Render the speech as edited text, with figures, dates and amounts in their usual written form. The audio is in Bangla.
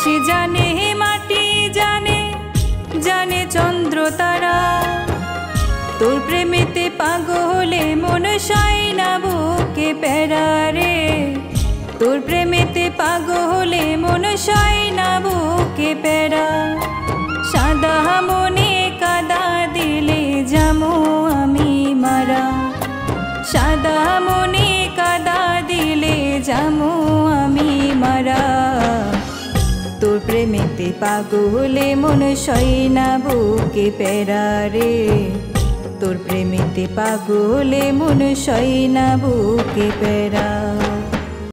সে জানে মাটি জানে জানে চন্দ্র তারা তোর প্রেমেতে পাগলে মন সয় না বুকে প্যারা রে তোর প্রেমেতে পাগলে মন সয় না বুকে প্যারা সাদা মনে কাদা দিলে যামু আমি মারা সাদা মনে কাদা দিলে যামু আমি মারা তোর প্রেমেতে পাগলে মন সয় না বুকে প্যারা রে তোর প্রেমেতে পাগলে মন সয় না বুকে প্যারা।